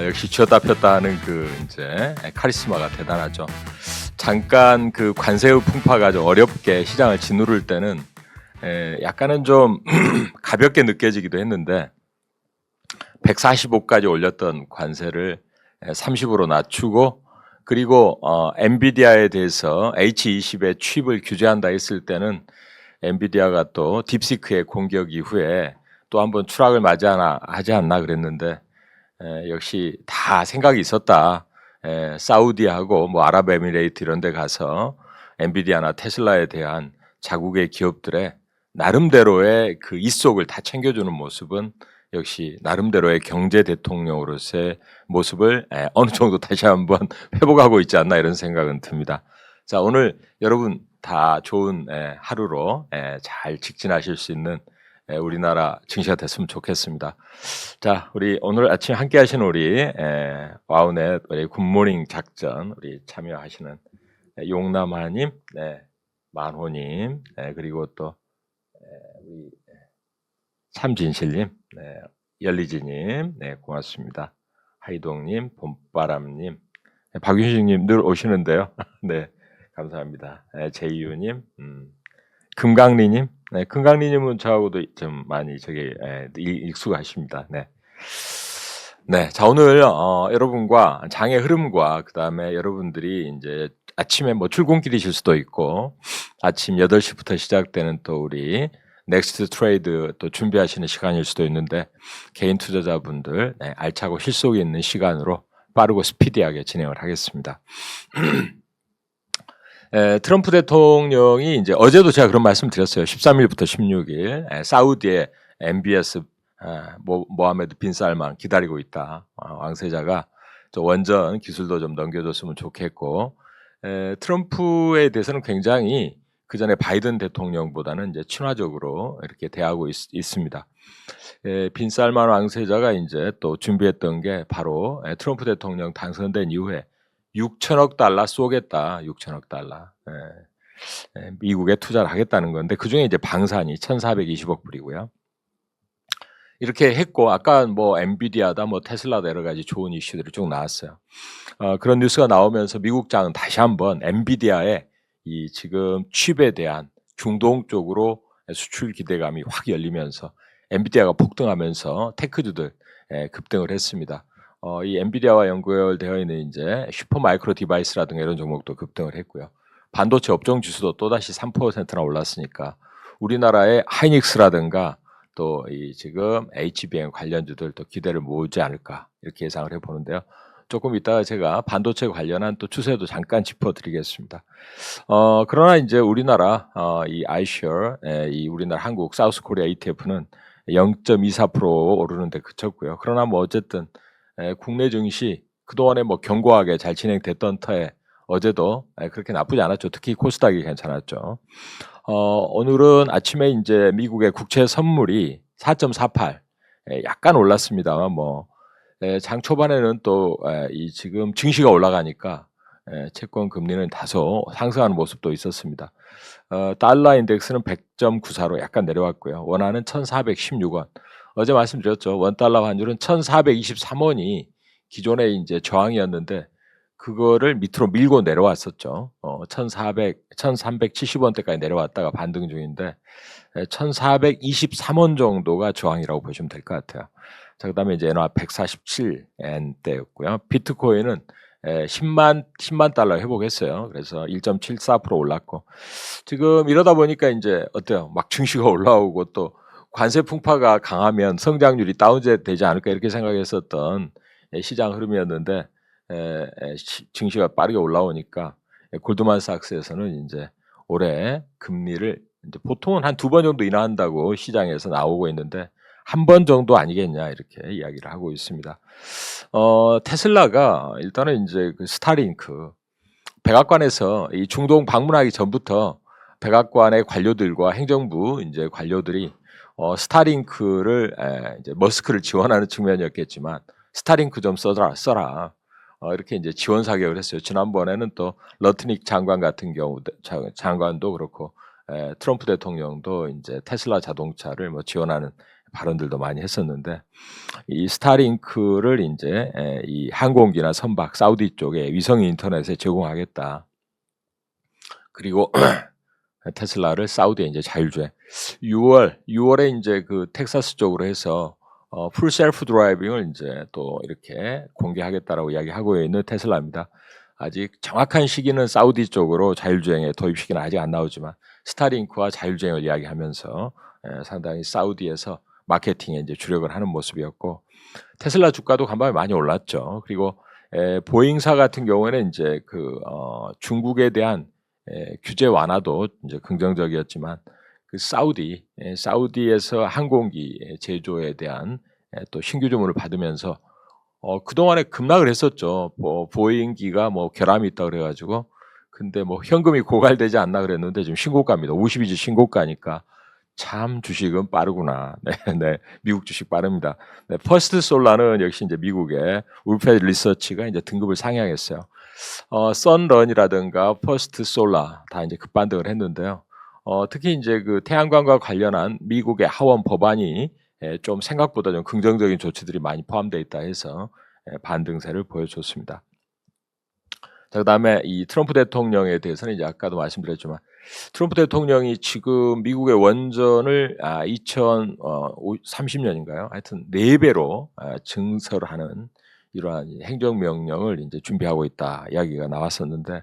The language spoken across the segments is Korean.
역시 쥐었다 폈다 하는 그 이제 카리스마가 대단하죠. 잠깐 그 관세의 풍파가 좀 어렵게 시장을 짓누를 때는 약간은 좀 가볍게 느껴지기도 했는데 145까지 올렸던 관세를 30으로 낮추고 그리고 엔비디아에 대해서 H20의 칩을 규제한다 했을 때는 엔비디아가 또 딥시크의 공격 이후에 또 한번 추락을 하지 않나 그랬는데 역시 다 생각이 있었다. 사우디하고 뭐 아랍에미레이트 이런 데 가서 엔비디아나 테슬라에 대한 자국의 기업들의 나름대로의 그 입속을 다 챙겨주는 모습은 역시 나름대로의 경제 대통령으로서의 모습을 어느 정도 다시 한번 회복하고 있지 않나 이런 생각은 듭니다. 자, 오늘 여러분 다 좋은 하루로 잘 직진하실 수 있는 우리나라 증시가 됐으면 좋겠습니다. 자, 우리 오늘 아침 함께 하시는 우리 와우넷 우리 굿모닝 작전 우리 참여하시는 용남하님, 만호님, 그리고 또 우리 참진실님, 열리지님, 고맙습니다. 하이동님, 봄바람님, 박윤식님 늘 오시는데요. 네, 감사합니다. 제이유님, 금강리님, 금강리님은 저하고도 좀 많이 익숙하십니다. 네, 자 오늘 여러분과 장의 흐름과 그 다음에 여러분들이 이제 아침에 뭐 출근길이실 수도 있고 아침 8시부터 시작되는 또 우리 넥스트 트레이드 또 준비하시는 시간일 수도 있는데 개인 투자자분들 알차고 실속이 있는 시간으로 빠르고 스피디하게 진행을 하겠습니다. 트럼프 대통령이 이제 어제도 제가 그런 말씀 드렸어요. 13일부터 16일 사우디의 MBS 모하메드 빈 살만 기다리고 있다. 왕세자가 원전 기술도 좀 넘겨줬으면 좋겠고 트럼프에 대해서는 굉장히 그 전에 바이든 대통령보다는 이제 친화적으로 이렇게 대하고 있습니다. 빈 살만 왕세자가 이제 또 준비했던 게 바로 트럼프 대통령 당선된 이후에 6천억 달러 쏘겠다. 6천억 달러. 미국에 투자를 하겠다는 건데 그중에 이제 방산이 1,420억 불이고요. 이렇게 했고 아까 뭐 엔비디아다 뭐 테슬라다 여러 가지 좋은 이슈들이 쭉 나왔어요. 그런 뉴스가 나오면서 미국장은 다시 한번 엔비디아의 이 지금 칩에 대한 중동 쪽으로 수출 기대감이 확 열리면서 엔비디아가 폭등하면서 테크주들 급등을 했습니다. 이 엔비디아와 연결되어 있는 이제 슈퍼 마이크로 디바이스라든가 이런 종목도 급등을 했고요. 반도체 업종 지수도 또다시 3%나 올랐으니까 우리나라의 하이닉스라든가 또 이 지금 HBM 관련주들 또 기대를 모으지 않을까 이렇게 예상을 해보는데요. 조금 이따가 제가 반도체 관련한 또 추세도 잠깐 짚어드리겠습니다. 그러나 이제 우리나라 이 iShares 이 우리나라 한국 사우스코리아 ETF는 0.24% 오르는데 그쳤고요. 그러나 뭐 어쨌든 국내 증시 그동안에 뭐 견고하게 잘 진행됐던 터에 어제도 그렇게 나쁘지 않았죠. 특히 코스닥이 괜찮았죠. 오늘은 아침에 이제 미국의 국채 선물이 4.48 약간 올랐습니다만 뭐 장 초반에는 또 이 지금 증시가 올라가니까 채권 금리는 다소 상승하는 모습도 있었습니다. 달러 인덱스는 100.94로 약간 내려왔고요. 원화는 1,416원. 어제 말씀드렸죠. 원달러 환율은 1,423원이 기존의 이제 저항이었는데 그거를 밑으로 밀고 내려왔었죠. 1,370원대까지 내려왔다가 반등 중인데 1,423원 정도가 저항이라고 보시면 될 것 같아요. 자, 그다음에 이제 엔화 147엔대였고요. 비트코인은 10만 달러 회복했어요. 그래서 1.74% 올랐고 지금 이러다 보니까 이제 어때요? 막 증시가 올라오고 또 관세 풍파가 강하면 성장률이 다운되지 않을까 이렇게 생각했었던 시장 흐름이었는데 증시가 빠르게 올라오니까 골드만삭스에서는 이제 올해 금리를 이제 보통은 한 2번 정도 인하한다고 시장에서 나오고 있는데 한 번 정도 아니겠냐 이렇게 이야기를 하고 있습니다. 테슬라가 일단은 이제 그 스타링크 백악관에서 이 중동 방문하기 전부터 백악관의 관료들과 행정부 이제 관료들이 스타링크를 이제 머스크를 지원하는 측면이었겠지만 스타링크 좀 써라. 이렇게 이제 지원 사격을 했어요. 지난번에는 또 러트닉 장관 같은 경우 장관도 그렇고 트럼프 대통령도 이제 테슬라 자동차를 뭐 지원하는 발언들도 많이 했었는데 이 스타링크를 이제 이 항공기나 선박 사우디 쪽에 위성 인터넷에 제공하겠다. 그리고 테슬라를 사우디에 이제 자율주행 6월에 이제 그 텍사스 쪽으로 해서 풀 셀프 드라이빙을 이제 또 이렇게 공개하겠다라고 이야기하고 있는 테슬라입니다. 아직 정확한 시기는 사우디 쪽으로 자율주행의 도입 시기는 아직 안 나오지만 스타링크와 자율주행을 이야기하면서 상당히 사우디에서 마케팅에 이제 주력을 하는 모습이었고 테슬라 주가도 간밤에 많이 올랐죠. 그리고 보잉사 같은 경우에는 이제 그 중국에 대한 규제 완화도 이제 긍정적이었지만 그 사우디에서 항공기 제조에 대한 또 신규 주문을 받으면서 그동안에 급락을 했었죠. 뭐 보잉기가 뭐 결함이 있다 그래가지고 근데 뭐 현금이 고갈되지 않나 그랬는데 지금 신고가입니다. 52주 신고가니까 참 주식은 빠르구나. 네, 미국 주식 빠릅니다. 네, 퍼스트 솔라는 역시 이제 미국의 울페 리서치가 이제 등급을 상향했어요. 선런이라든가 퍼스트 솔라 다 이제 급반등을 했는데요. 특히 이제 그 태양광과 관련한 미국의 하원 법안이 좀 생각보다 좀 긍정적인 조치들이 많이 포함되어 있다 해서 반등세를 보여줬습니다. 자, 그다음에 이 트럼프 대통령에 대해서는 이제 아까도 말씀드렸지만 트럼프 대통령이 지금 미국의 원전을 2030년인가요? 하여튼 4배로 증설을 하는 이러한 행정명령을 이제 준비하고 있다 이야기가 나왔었는데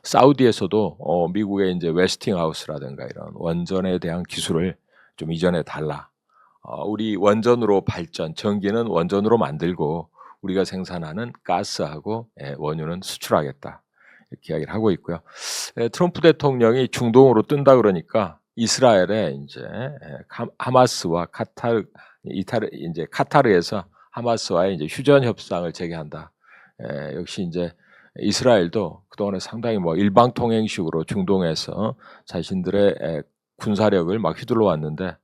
사우디에서도 미국의 이제 웨스팅하우스라든가 이런 원전에 대한 기술을 좀 이전해 달라. 우리 원전으로 발전, 전기는 원전으로 만들고 우리가 생산하는 가스하고 원유는 수출하겠다. 이렇게 이야기를 하고 있고요. 트럼프 대통령이 중동으로 뜬다 그러니까 이스라엘에 이제 하마스와 카타르에서 하마스와의 이제 휴전 협상을 재개한다. 역시 이제 이스라엘도 그동안에 상당히 뭐 일방통행식으로 중동에서 자신들의 군사력을 막 휘둘러 왔는데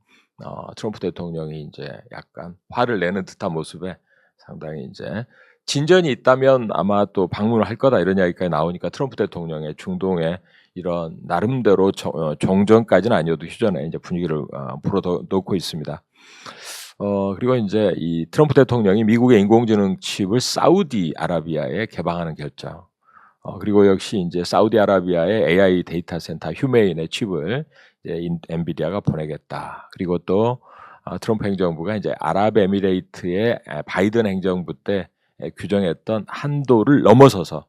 트럼프 대통령이 이제 약간 화를 내는 듯한 모습에 상당히 이제 진전이 있다면 아마 또 방문을 할 거다 이런 이야기까지 나오니까 트럼프 대통령의 중동의 이런 나름대로 종전까지는 아니어도 휴전에 이제 분위기를 불어넣고 있습니다. 그리고 이제 이 트럼프 대통령이 미국의 인공지능 칩을 사우디아라비아에 개방하는 결정. 그리고 역시 이제 사우디아라비아의 AI 데이터 센터 휴메인의 칩을 이제 엔비디아가 보내겠다. 그리고 또 트럼프 행정부가 이제 아랍에미레이트의 바이든 행정부 때 규정했던 한도를 넘어서서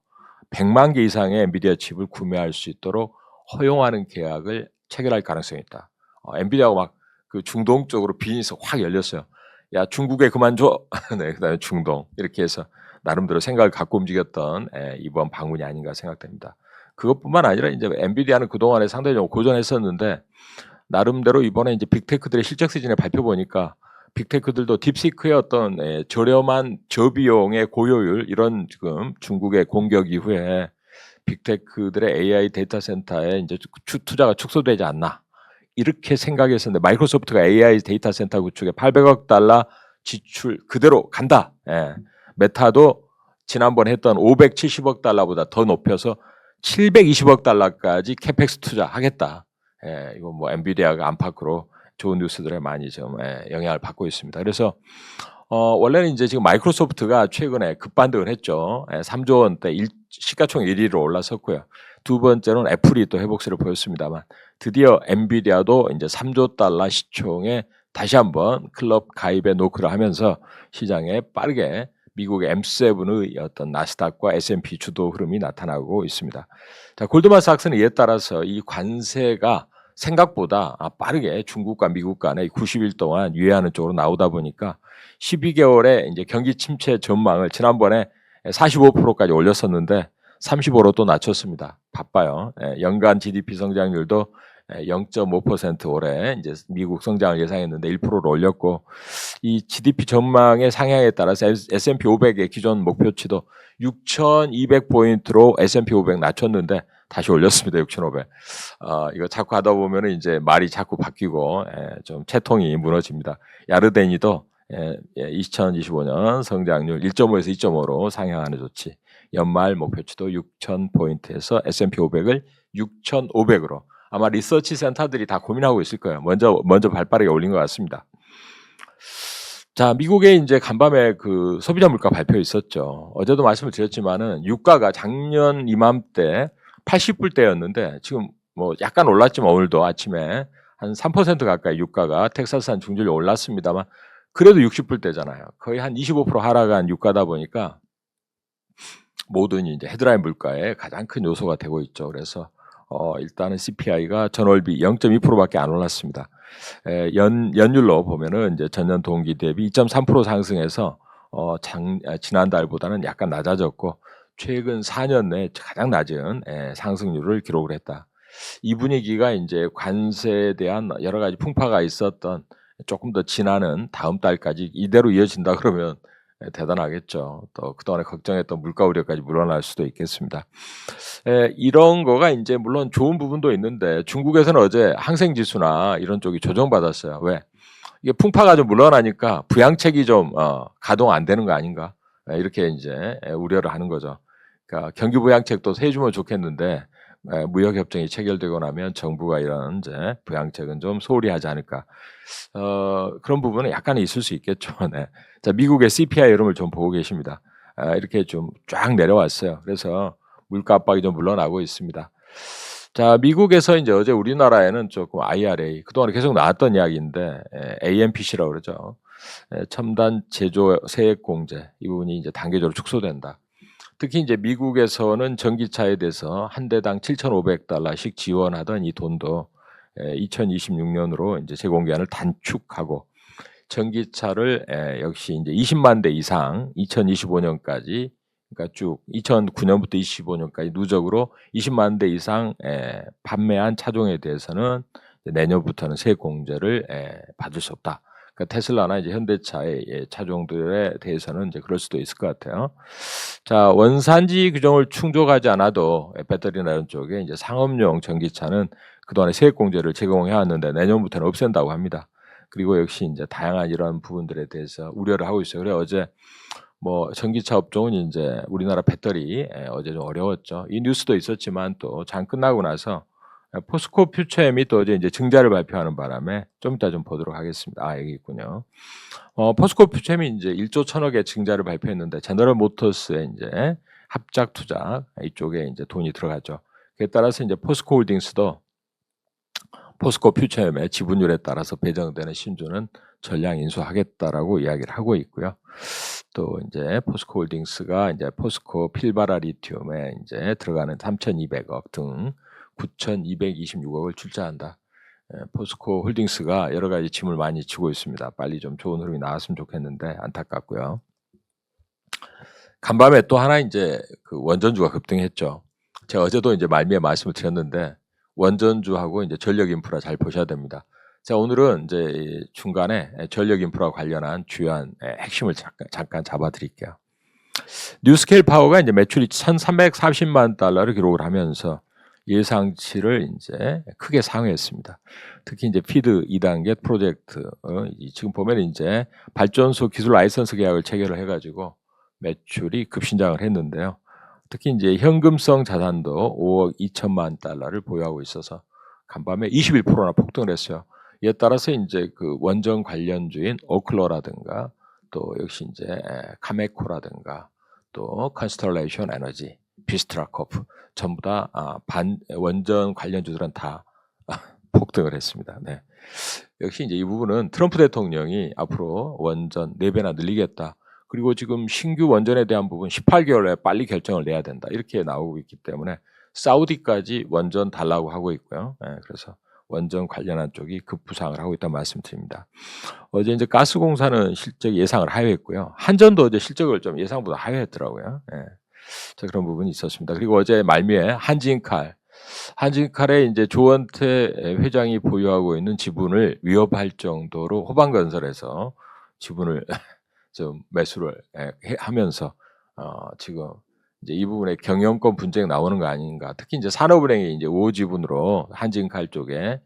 100만 개 이상의 엔비디아 칩을 구매할 수 있도록 허용하는 계약을 체결할 가능성이 있다. 엔비디아가 막 그 중동 쪽으로 비즈니스 확 열렸어요. 야 중국에 그만 줘. 네, 그다음에 중동 이렇게 해서 나름대로 생각을 갖고 움직였던 이번 방문이 아닌가 생각됩니다. 그것뿐만 아니라 이제 엔비디아는 그동안에 상당히 좀 고전했었는데 나름대로 이번에 이제 빅테크들의 실적 시즌에 발표 보니까 빅테크들도 딥시크의 어떤 저렴한 저비용의 고효율 이런 지금 중국의 공격 이후에 빅테크들의 AI 데이터 센터에 이제 투자가 축소되지 않나 이렇게 생각했었는데 마이크로소프트가 AI 데이터 센터 구축에 800억 달러 지출 그대로 간다. 메타도 지난번 했던 570억 달러보다 더 높여서 720억 달러까지 캐펙스 투자하겠다. 이거 뭐 엔비디아가 안팎으로 좋은 뉴스들에 많이 좀 영향을 받고 있습니다. 그래서 원래는 이제 지금 마이크로소프트가 최근에 급반등을 했죠. 3조 원대 시가총액 1위로 올라섰고요. 두 번째로는 애플이 또 회복세를 보였습니다만 드디어 엔비디아도 이제 3조 달러 시총에 다시 한번 클럽 가입에 노크를 하면서 시장에 빠르게 미국의 M7의 어떤 나스닥과 S&P 주도 흐름이 나타나고 있습니다. 자, 골드만삭스는 이에 따라서 이 관세가 생각보다 빠르게 중국과 미국 간에 90일 동안 유예하는 쪽으로 나오다 보니까 12개월에 이제 경기 침체 전망을 지난번에 45%까지 올렸었는데 35로 또 낮췄습니다. 바빠요. 연간 GDP 성장률도 0.5% 올해 이제 미국 성장을 예상했는데 1%로 올렸고 이 GDP 전망의 상향에 따라서 S&P 500의 기존 목표치도 6,200포인트로 S&P 500 낮췄는데 다시 올렸습니다. 6,500. 이거 자꾸 하다 보면은 이제 말이 자꾸 바뀌고 좀 채통이 무너집니다. 야르데니도 2025년 성장률 1.5에서 2.5로 상향하는 조치. 연말 목표치도 6,000포인트에서 S&P 500을 6,500으로. 아마 리서치 센터들이 다 고민하고 있을 거예요. 먼저 발빠르게 올린 것 같습니다. 자, 미국의 인제 간밤에 그 소비자 물가 발표 있었죠. 어제도 말씀을 드렸지만은 유가가 작년 이맘때 80불대였는데 지금 뭐 약간 올랐지만 오늘도 아침에 한 3% 가까이 유가가 텍사스산 중진이 올랐습니다만 그래도 60불대잖아요. 거의 한 25% 하락한 유가다 보니까 모든 이제 헤드라인 물가의 가장 큰 요소가 되고 있죠. 그래서 일단은 CPI가 전월비 0.2%밖에 안 올랐습니다. 연율로 보면은 이제 전년 동기 대비 2.3% 상승해서 지난달보다는 약간 낮아졌고 최근 4년 내 가장 낮은 상승률을 기록을 했다. 이 분위기가 인제 관세에 대한 여러 가지 풍파가 있었던 조금 더 지나는 다음 달까지 이대로 이어진다 그러면 대단하겠죠. 또 그동안에 걱정했던 물가 우려까지 물러날 수도 있겠습니다. 이런 거가 인제 물론 좋은 부분도 있는데 중국에서는 어제 항생 지수나 이런 쪽이 조정받았어요. 왜? 이게 풍파가 좀 물러나니까 부양책이 좀 가동 안 되는 거 아닌가? 이렇게 인제 우려를 하는 거죠. 그러니까 경기 부양책도 해 주면 좋겠는데 무역 협정이 체결되고 나면 정부가 이런 이제 부양책은 좀 소홀히 하지 않을까. 그런 부분은 약간은 있을 수 있겠죠. 네. 자, 미국의 CPI 흐름을 좀 보고 계십니다. 이렇게 좀 쫙 내려왔어요. 그래서 물가 압박이 좀 물러나고 있습니다. 자, 미국에서 인제 어제 우리나라에는 조금 IRA 그동안에 계속 나왔던 이야기인데 AMPC라고 그러죠. 첨단 제조 세액 공제 이 부분이 이제 단계적으로 축소된다. 특히 이제 미국에서는 전기차에 대해서 한 대당 $7,500씩 지원하던 이 돈도 2026년으로 이제 재공개안을 단축하고 전기차를 역시 이제 20만 대 이상 2025년까지 그러니까 쭉 2009년부터 25년까지 누적으로 20만 대 이상 판매한 차종에 대해서는 내년부터는 세액 공제를 받을 수 없다. 그러니까 테슬라나 이제 현대차의 차종들에 대해서는 이제 그럴 수도 있을 것 같아요. 자, 원산지 규정을 충족하지 않아도 배터리나 이런 쪽에 이제 상업용 전기차는 그동안에 세액 공제를 제공해 왔는데 내년부터는 없앤다고 합니다. 그리고 역시 이제 다양한 이런 부분들에 대해서 우려를 하고 있어요. 그래 어제 뭐 전기차 업종은 인제 우리나라 배터리 어제 좀 어려웠죠. 이 뉴스도 있었지만 또 장 끝나고 나서 포스코 퓨처엠이 또 어제 인제 증자를 발표하는 바람에 좀 이따 좀 보도록 하겠습니다. 여기 있군요. 포스코 퓨처엠이 인제 1조 1,000억의 증자를 발표했는데 제너럴 모터스의 인제 합작 투자 이쪽에 인제 돈이 들어갔죠. 그에 따라서 인제 포스코 홀딩스도 포스코 퓨처엠의 지분율에 따라서 배정되는 신주는 전량 인수하겠다라고 이야기를 하고 있고요. 또 인제 포스코 홀딩스가 인제 포스코 필바라 리튬에 인제 들어가는 3,200억 등 9,226억을 출자한다. 포스코 홀딩스가 여러 가지 짐을 많이 지고 있습니다. 빨리 좀 좋은 흐름이 나왔으면 좋겠는데 안타깝고요. 간밤에 또 하나 인제 그 원전주가 급등했죠. 제가 어제도 인제 말미에 말씀을 드렸는데 원전주하고 인제 전력 인프라 잘 보셔야 됩니다. 자, 오늘은 인제 중간에 전력 인프라 관련한 주요한 핵심을 잠깐 잡아 드릴게요. 뉴스케일 파워가 인제 매출이 $1,340만 달러를 기록을 하면서 예상치를 인제 크게 상회했습니다. 특히 인제 피드 2단계 프로젝트 지금 보면 인제 발전소 기술 라이선스 계약을 체결을 해 가지고 매출이 급신장을 했는데요. 특히 인제 현금성 자산도 5억 2천만 달러를 보유하고 있어서 간밤에 21%나 폭등을 했어요. 이에 따라서 인제 그 원전 관련주인 오클러라든가 또 역시 인제 카메코라든가 또 컨스텔레이션 에너지, 비스트라코프 전부 다 원전 관련주들은 다 폭등을 했습니다. 네. 역시 인제 이 부분은 트럼프 대통령이 앞으로 원전 4배나 늘리겠다. 그리고 지금 신규 원전에 대한 부분 18개월 내에 빨리 결정을 내야 된다. 이렇게 나오고 있기 때문에 사우디까지 원전 달라고 하고 있고요. 그래서 원전 관련한 쪽이 급부상을 하고 있다는 말씀드립니다. 어제 인제 가스공사는 실적 예상을 하회했고요. 한전도 어제 실적을 좀 예상보다 하회했더라고요. 자, 그런 부분이 있었습니다. 그리고 어제 말미에 한진칼의 인제 조원태 회장이 보유하고 있는 지분을 위협할 정도로 호방건설에서 지분을 좀 매수를 하면서 지금 이제 이 부분에 경영권 분쟁이 나오는 거 아닌가. 특히 이제 산업은행이 이제 5 지분으로 한진칼 쪽에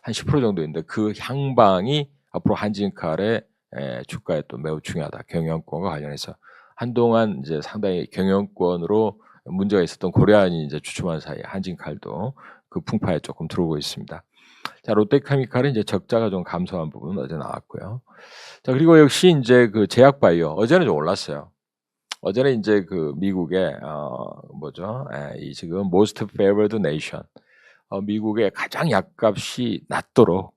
한 10% 정도 있는데 그 향방이 앞으로 한진칼의 주가에 또 매우 중요하다. 경영권과 관련해서 한동안 이제 상당히 경영권으로 문제가 있었던 고려안이 이제 주춤한 사이에 한진칼도 그 풍파에 조금 들어오고 있습니다. 자, 롯데케미칼은 이제 적자가 좀 감소한 부분은 어제 나왔고요. 자, 그리고 역시 인제 그 제약바이오 어제는 좀 올랐어요. 어제는 인제 그 미국의 뭐죠? 이 지금 Most Favored Nation, 미국의 가장 약값이 낮도록,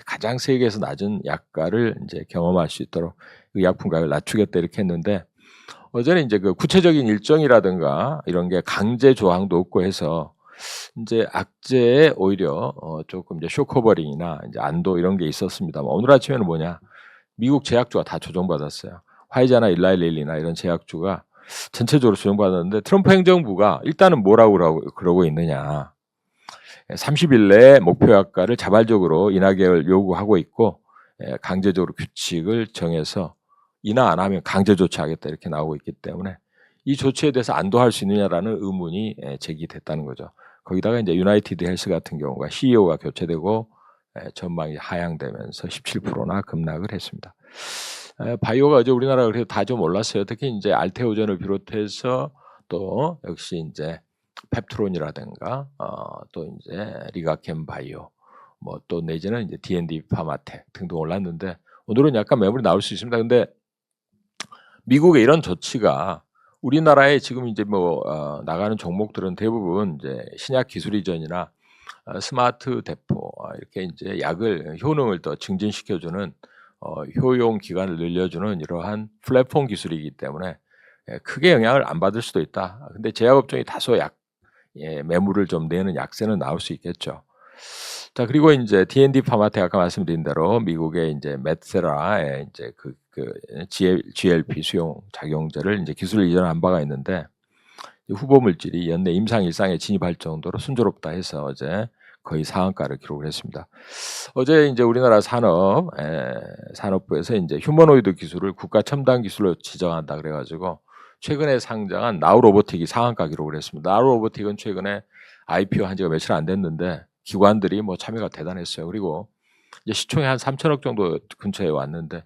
가장 세계에서 낮은 약가를 인제 경험할 수 있도록 그 약품 가격을 낮추겠다 이렇게 했는데, 어제는 인제 그 구체적인 일정이라든가 이런 게 강제 조항도 없고 해서 인제 악재에 오히려 쪼끔 이제 쇼커버링이나 인제 안도 이런 게 있었습니다만, 오늘 아침에는 뭐냐, 미국 제약주가 다 조정받았어요. 화이자나 일라일릴리나 이런 제약주가 전체적으로 조정받았는데, 트럼프 행정부가 일단은 뭐라고 그러고 있느냐. 30일 내에 목표 약가를 자발적으로 인하기를 요구하고 있고, 강제적으로 규칙을 정해서 인하 안 하면 강제 조치하겠다 이렇게 나오고 있기 때문에, 이 조치에 대해서 안도할 수 있느냐라는 의문이 제기됐다는 거죠. 거기다가 이제 유나이티드 헬스 같은 경우가 CEO가 교체되고 전망이 하향되면서 17%나 급락을 했습니다. 바이오가 어제 우리나라가 그래도 다 좀 올랐어요. 특히 이제 알테오젠을 비롯해서 또 역시 이제 펩트론이라든가 또 이제 리가캠 바이오, 뭐 또 내지는 이제 D&D 파마텍 등등 올랐는데, 오늘은 약간 매물이 나올 수 있습니다. 근데 미국의 이런 조치가 우리나라에 지금 이제 뭐 나가는 종목들은 대부분 이제 신약 기술 이전이나 스마트 대포, 이렇게 이제 약을 효능을 더 증진시켜 주는 효용 기간을 늘려주는 이러한 플랫폼 기술이기 때문에 크게 영향을 안 받을 수도 있다. 근데 제약업종이 다소 매물을 좀 내는 약세는 나올 수 있겠죠. 자, 그리고 인제 D&D 파마텍 아까 말씀드린 대로 미국의 인제 메세라의 인제 GLP 수용 작용제를 인제 기술 이전한 바가 있는데, 후보 물질이 연내 임상 일상에 진입할 정도로 순조롭다 해서 어제 거의 상한가를 기록을 했습니다. 어제 인제 우리나라 산업부에서 인제 휴머노이드 기술을 국가 첨단 기술로 지정한다 그래 가지고 최근에 상장한 나우로보틱이 상한가 기록을 했습니다. 나우로보틱은 최근에 IPO 한 지가 며칠 안 됐는데 기관들이 뭐 참여가 대단했어요. 그리고 이제 시총이 한 3천억 정도 근처에 왔는데,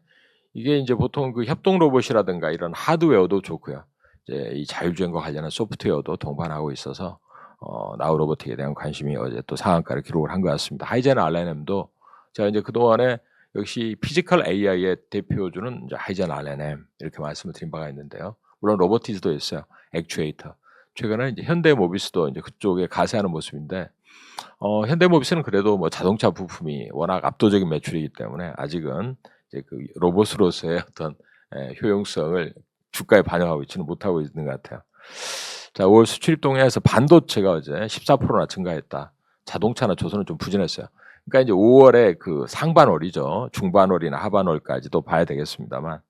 이게 인제 보통 그 협동 로봇이라든가 이런 하드웨어도 좋고요, 이제 이 자율주행과 관련한 소프트웨어도 동반하고 있어서 나우로보틱에 대한 관심이 어제 또 상한가를 기록을 한 것 같습니다. 하이젠 R&M도 제가 이제 그동안에 역시 피지컬 AI의 대표주는 이제 하이젠 R&M 이렇게 말씀을 드린 바가 있는데요. 물론 로보티즈도 있어요. 액추에이터. 최근에 이제 현대모비스도 이제 그쪽에 가세하는 모습인데, 현대모비스는 그래도 뭐 자동차 부품이 워낙 압도적인 매출이기 때문에 아직은 이제 그 로봇으로서의 어떤 효용성을 주가에 반영하고 있지는 못하고 있는 것 같아요. 자, 5월 수출입 동향에서 반도체가 어제 14%나 증가했다. 자동차나 조선은 좀 부진했어요. 그러니까 이제 5월에 그 상반월이죠. 중반월이나 하반월까지도 봐야 되겠습니다만,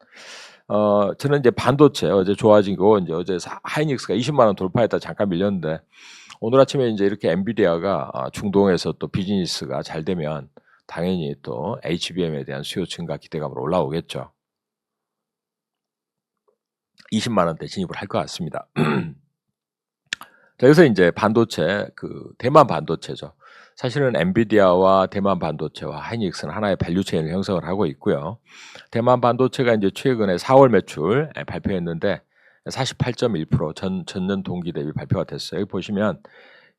저는 이제 반도체 어제 좋아지고, 이제 어제 하이닉스가 20만 원 돌파했다 잠깐 밀렸는데, 오늘 아침에 이제 이렇게 엔비디아가 중동에서 또 비즈니스가 잘 되면 당연히 또 HBM에 대한 수요 증가 기대감으로 올라오겠죠. 20만 원대 진입을 할 것 같습니다. 자, 여기서 이제 반도체, 그 대만 반도체죠. 사실은 엔비디아와 대만 반도체와 하이닉스는 하나의 밸류체인을 형성을 하고 있고요. 대만 반도체가 이제 최근에 4월 매출 발표했는데 48.1% 전년 동기 대비 발표가 됐어요. 여기 보시면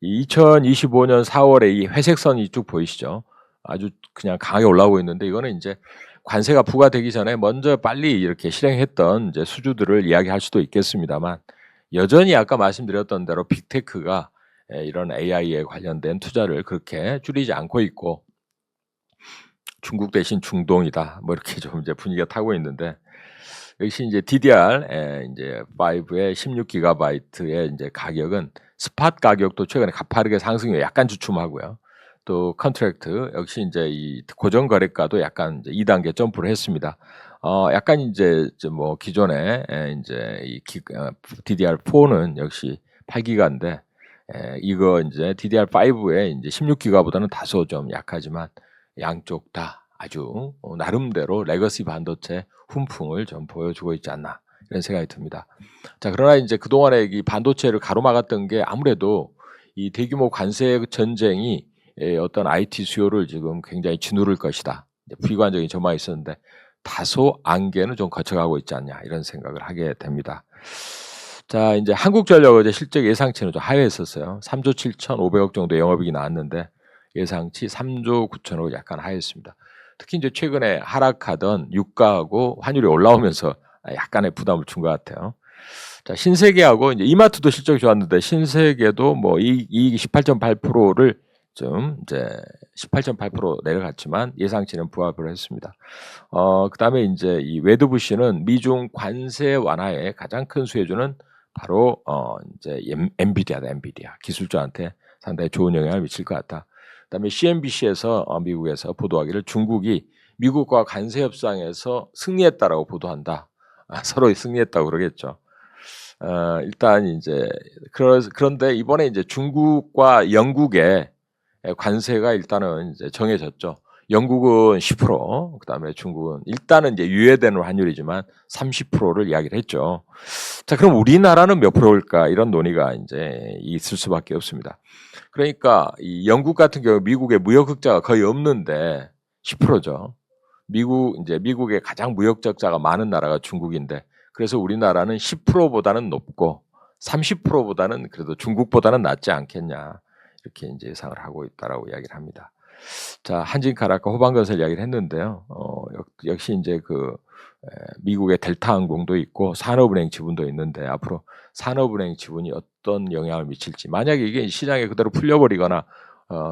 2025년 4월에 이 회색선이 쭉 보이시죠? 아주 그냥 강하게 올라오고 있는데, 이거는 이제 관세가 부과되기 전에 먼저 빨리 이렇게 실행했던 이제 수주들을 이야기할 수도 있겠습니다만, 여전히 아까 말씀드렸던 대로 빅테크가 이런 AI에 관련된 투자를 그렇게 줄이지 않고 있고, 중국 대신 중동이다 뭐 이렇게 좀 이제 분위기가 타고 있는데, 역시 이제 DDR 이제 5의 16GB의 이제 가격은 스팟 가격도 최근에 가파르게 상승이 약간 주춤하고요. 또 컨트랙트 역시 이제 이 고정 거래가도 약간 이제 2단계 점프를 했습니다. 약간 이제 뭐 기존에 이제 이 DDR4는 역시 8기가인데, 이거 이제 DDR5의 이제 16기가보다는 다소 좀 약하지만 양쪽 다 아주 나름대로 레거시 반도체 훈풍을 좀 보여주고 있지 않나 이런 생각이 듭니다. 자, 그러나 이제 그동안에 이 반도체를 가로막았던 게 아무래도 이 대규모 관세 전쟁이 어떤 IT 수요를 지금 굉장히 짓누를 것이다, 비관적인 전망이 있었는데 다소 안개는 좀 거쳐가고 있지 않냐 이런 생각을 하게 됩니다. 자, 이제 한국전력 어제 실적 예상치는 좀 하회했었어요. 3조 7,500억 정도 영업이익이 나왔는데 예상치 3조 9천억 약간 하였습니다. 특히 이제 최근에 하락하던 유가하고 환율이 올라오면서 약간의 부담을 준 것 같아요. 자, 신세계하고 이제 이마트도 실적이 좋았는데 신세계도 뭐 이익이 18.8%를 좀 이제 18.8% 내려갔지만 예상치는 부합을 했습니다. 그다음에 이제 이 웨드부시는 미중 관세 완화의 가장 큰 수혜주는 바로 이제 엔비디아 기술주한테 상당히 좋은 영향을 미칠 것 같다. 그다음에 CNBC에서 미국에서 보도하기를 중국이 미국과 관세 협상에서 승리했다라고 보도한다. 서로 승리했다고 그러겠죠. 일단 이제 그런데 이번에 이제 중국과 영국의 관세가 일단은 이제 정해졌죠. 영국은 10%, 그다음에 중국은 일단은 이제 유예되는 환율이지만 30%를 이야기를 했죠. 자, 그럼 우리나라는 몇 프로일까? 이런 논의가 이제 있을 수밖에 없습니다. 그러니까 이 영국 같은 경우 미국의 무역 흑자가 거의 없는데 10%죠. 미국의 가장 무역 적자가 많은 나라가 중국인데 그래서 우리나라는 10%보다는 높고 30%보다는 그래도 중국보다는 낫지 않겠냐. 이렇게 이제 예상을 하고 있다라고 이야기를 합니다. 자, 한진카라카 호반건설 이야기를 했는데요. 역시 이제 미국의 델타항공도 있고 산업은행 지분도 있는데 앞으로 산업은행 지분이 어떤 영향을 미칠지 만약에 이게 시장에 그대로 풀려버리거나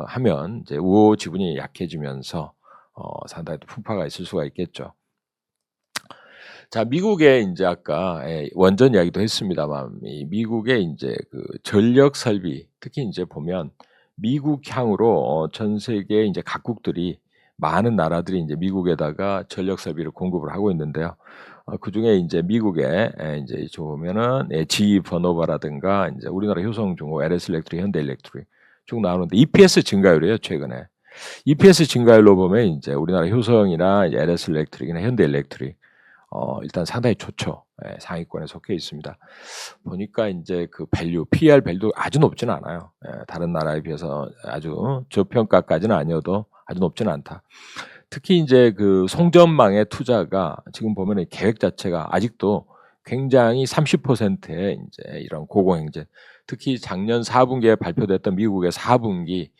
하면 이제 우호 지분이 약해지면서 상당히 풍파가 있을 수가 있겠죠. 자, 미국의 이제 아까 원전 이야기도 했습니다만 미국의 이제 전력 설비 특히 이제 보면 미국향으로 전 세계 이제 각국들이 많은 나라들이 이제 미국에다가 전력 설비를 공급을 하고 있는데요. 그 중에 이제 미국에 이제 보면은 GE 버노바라든가 이제 우리나라 효성중공, LS일렉트릭, 현대일렉트릭 쭉 나오는데 EPS 증가율이에요 최근에. EPS 증가율로 보면 이제 우리나라 효성이나 LS일렉트릭이나 현대일렉트릭 일단 상당히 좋죠. 상위권에 속해 있습니다. 보니까 이제 PER 밸류 아주 높지는 않아요. 다른 나라에 비해서 아주 저평가까지는 아니어도 아주 높지는 않다. 특히 이제 송전망의 투자가 지금 보면 계획 자체가 아직도 굉장히 30%의 이제 이런 고공행진. 특히 작년 4분기에 발표됐던 미국의 4분기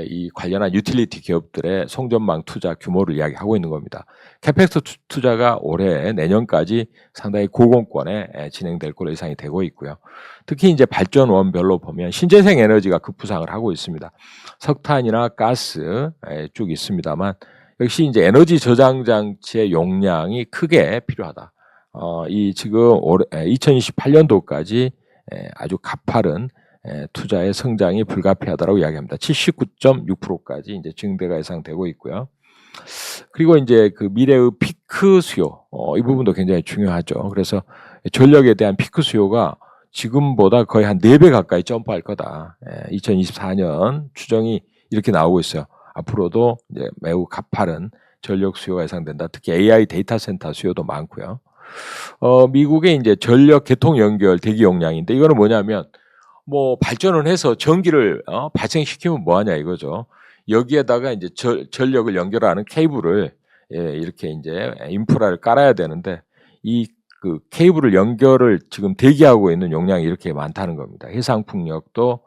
이 관련한 유틸리티 기업들의 송전망 투자 규모를 이야기하고 있는 겁니다. 캐펙스 투자가 올해 내년까지 상당히 고공권에 진행될 걸로 예상이 되고 있고요. 특히 이제 발전원별로 보면 신재생 에너지가 급부상을 하고 있습니다. 석탄이나 가스 쭉 있습니다만 역시 이제 에너지 저장 장치의 용량이 크게 필요하다. 이 지금 올해 2028년도까지 아주 가파른 투자의 성장이 불가피하다라고 이야기합니다. 79.6%까지 이제 증대가 예상되고 있고요. 그리고 이제 미래의 피크 수요, 이 부분도 굉장히 중요하죠. 그래서 전력에 대한 피크 수요가 지금보다 거의 한 4배 가까이 점프할 거다. 2024년 추정이 이렇게 나오고 있어요. 앞으로도 이제 매우 가파른 전력 수요가 예상된다. 특히 AI 데이터 센터 수요도 많고요. 미국의 이제 전력 개통 연결 대기 용량인데 이거는 뭐냐면 뭐 발전을 해서 전기를 발생시키면 뭐하냐 이거죠. 여기에다가 이제 전력을 연결하는 케이블을 이렇게 이제 인프라를 깔아야 되는데 이 케이블을 연결을 지금 대기하고 있는 용량이 이렇게 많다는 겁니다. 해상풍력도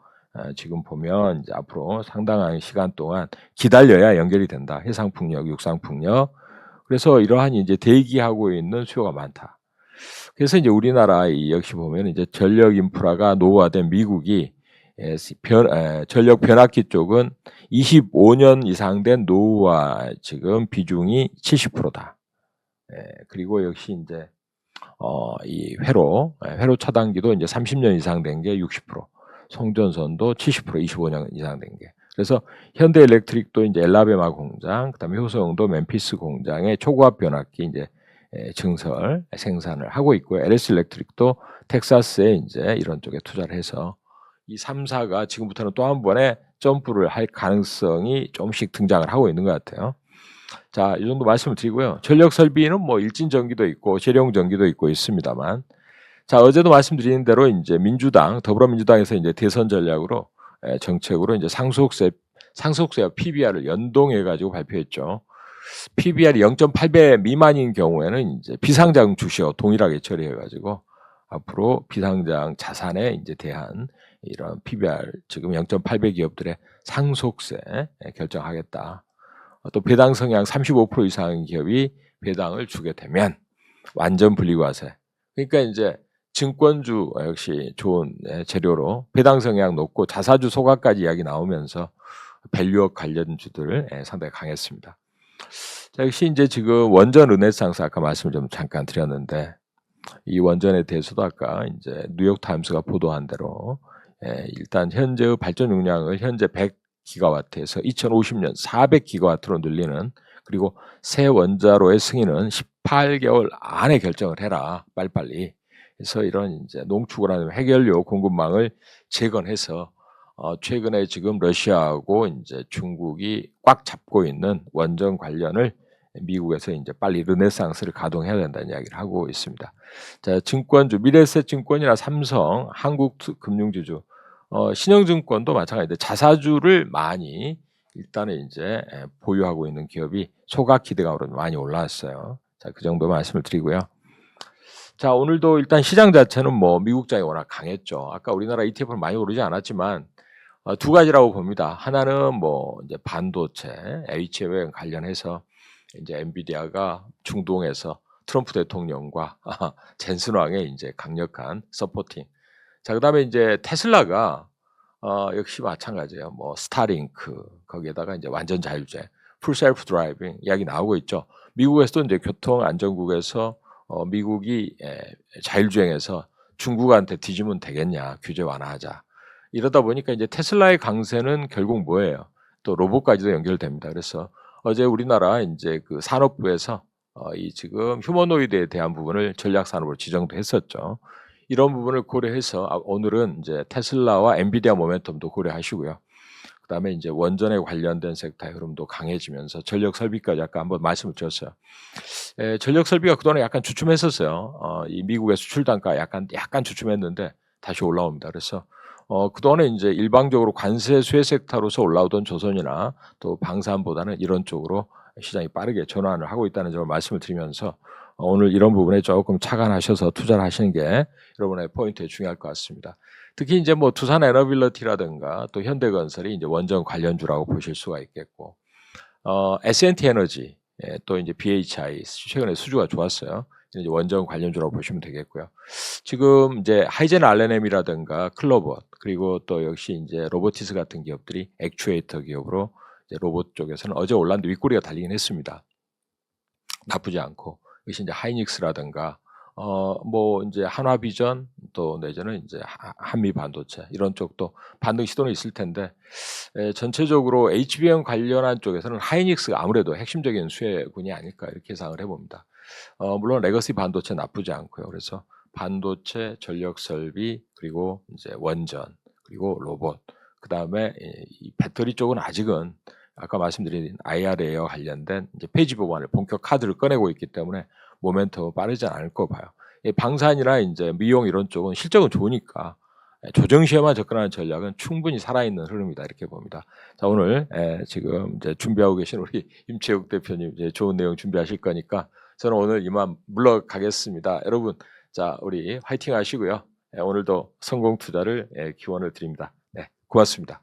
지금 보면 이제 앞으로 상당한 시간 동안 기다려야 연결이 된다. 해상풍력, 육상풍력. 그래서 이러한 이제 대기하고 있는 수요가 많다. 그래서 이제 우리나라 역시 보면 이제 전력 인프라가 노후화된 미국이 전력 변압기 쪽은 25년 이상 된 노후화 지금 비중이 70%다. 그리고 역시 이제 이 회로 차단기도 이제 30년 이상 된 게 60%, 송전선도 70%, 25년 이상 된 게. 그래서 현대일렉트릭도 이제 엘라베마 공장, 그다음에 효성도 멤피스 공장의 초고압 변압기 이제 증설 생산을 하고 있고요. LS일렉트릭도 텍사스에 이제 이런 쪽에 투자를 해서 이 3사가 지금부터는 또 한 번에 점프를 할 가능성이 조금씩 등장을 하고 있는 것 같아요. 자, 이 정도 말씀을 드리고요. 전력 설비는 뭐 일진 전기도 있고 재룡 전기도 있고 있습니다만, 자, 어제도 말씀드린 대로 이제 더불어민주당에서 이제 대선 전략으로 정책으로 이제 상속세와 PBR을 연동해 가지고 발표했죠. PBR이 0.8배 미만인 경우에는 이제 비상장 주시와 동일하게 처리해 가지고 앞으로 비상장 자산에 이제 대한 이런 PBR 지금 0.8배 기업들의 상속세 결정하겠다. 또 배당 성향 35% 이상의 기업이 배당을 주게 되면 완전 분리과세. 그러니까 이제 증권주 역시 좋은 재료로 배당 성향 높고 자사주 소각까지 이야기 나오면서 밸류업 관련주들 상당히 강했습니다. 자, 역시 이제 지금 원전 르네상스 아까 말씀을 좀 잠깐 드렸는데 이 원전에 대해서도 아까 이제 뉴욕 타임스가 보도한 대로 일단 현재의 발전 용량을 현재 100기가와트에서 2050년 400기가와트로 늘리는 그리고 새 원자로의 승인은 18개월 안에 결정을 해라 빨리빨리. 그래서 이런 이제 농축으로 해결료 공급망을 재건해서 최근에 지금 러시아하고 이제 중국이 꽉 잡고 있는 원전 관련을 미국에서 이제 빨리 르네상스를 가동해야 된다는 이야기를 하고 있습니다. 자, 증권주 미래에셋증권이나 삼성, 한국금융지주, 신영증권도 마찬가지인데 자사주를 많이 일단은 이제 보유하고 있는 기업이 소각 기대감으로 많이 올라왔어요. 자, 그 정도 말씀을 드리고요. 자, 오늘도 일단 시장 자체는 뭐 미국장이 워낙 강했죠. 아까 우리나라 ETF는 많이 오르지 않았지만 두 가지라고 봅니다. 하나는 뭐 이제 반도체, HM에 관련해서 이제 엔비디아가 중동에서 트럼프 대통령과 젠슨 왕의 이제 강력한 서포팅. 자, 그다음에 이제 테슬라가 역시 마찬가지예요. 뭐 스타링크 거기에다가 이제 완전 자율주행, 풀 셀프 드라이빙 이야기 나오고 있죠. 미국에서도 이제 교통안전국에서 미국이 자율주행해서 중국한테 뒤지면 되겠냐, 규제 완화하자. 이러다 보니까 이제 테슬라의 강세는 결국 뭐예요? 또 로봇까지도 연결됩니다. 그래서 어제 우리나라 이제 그 산업부에서 이 지금 휴머노이드에 대한 부분을 전략 산업으로 지정도 했었죠. 이런 부분을 고려해서 오늘은 이제 테슬라와 엔비디아 모멘텀도 고려하시고요. 그다음에 이제 원전에 관련된 섹터의 흐름도 강해지면서 전력 설비까지 아까 한번 말씀을 드렸어요. 전력 설비가 그동안에 약간 주춤했었어요. 이 미국의 수출 단가 약간 주춤했는데 다시 올라옵니다. 그래서 그동안에 이제 일방적으로 관세 수혜 섹터로서 올라오던 조선이나 또 방산보다는 이런 쪽으로 시장이 빠르게 전환을 하고 있다는 점을 말씀을 드리면서 오늘 이런 부분에 조금 착안하셔서 투자를 하시는 게 여러분의 포인트에 중요할 것 같습니다. 특히 이제 뭐 두산 에너빌리티라든가 또 현대건설이 이제 원전 관련주라고 보실 수가 있겠고, S&T 에너지 또 이제 BHI 최근에 수주가 좋았어요. 이제 원전 관련주라고 보시면 되겠고요. 지금 이제 하이젠 R&M이라든가 클로버 그리고 또 역시 이제 로보티스 같은 기업들이 액추에이터 기업으로 이제 로봇 쪽에서는 어제 올랐는데 윗꼬리가 달리긴 했습니다. 나쁘지 않고 역시 이제 하이닉스라든가 뭐 이제 한화비전 또 내지는 이제 한미 반도체 이런 쪽도 반등 시도는 있을 텐데 전체적으로 HBM 관련한 쪽에서는 하이닉스가 아무래도 핵심적인 수혜군이 아닐까 이렇게 예상을 해봅니다. 물론 레거시 반도체 나쁘지 않고요. 그래서 반도체, 전력 설비 그리고 이제 원전 그리고 로봇 그 다음에 이 배터리 쪽은 아직은 아까 말씀드린 IRA와 관련된 이제 폐지 법안을 본격 카드를 꺼내고 있기 때문에 모멘텀은 빠르지 않을 거 봐요. 방산이나 이제 미용 이런 쪽은 실적은 좋으니까 조정 시에만 접근하는 전략은 충분히 살아있는 흐름이다 이렇게 봅니다. 자, 오늘 지금 이제 준비하고 계신 우리 임채욱 대표님 이제 좋은 내용 준비하실 거니까 저는 오늘 이만 물러가겠습니다. 여러분, 자 우리 화이팅 하시고요. 오늘도 성공 투자를 기원을 드립니다. 네, 고맙습니다.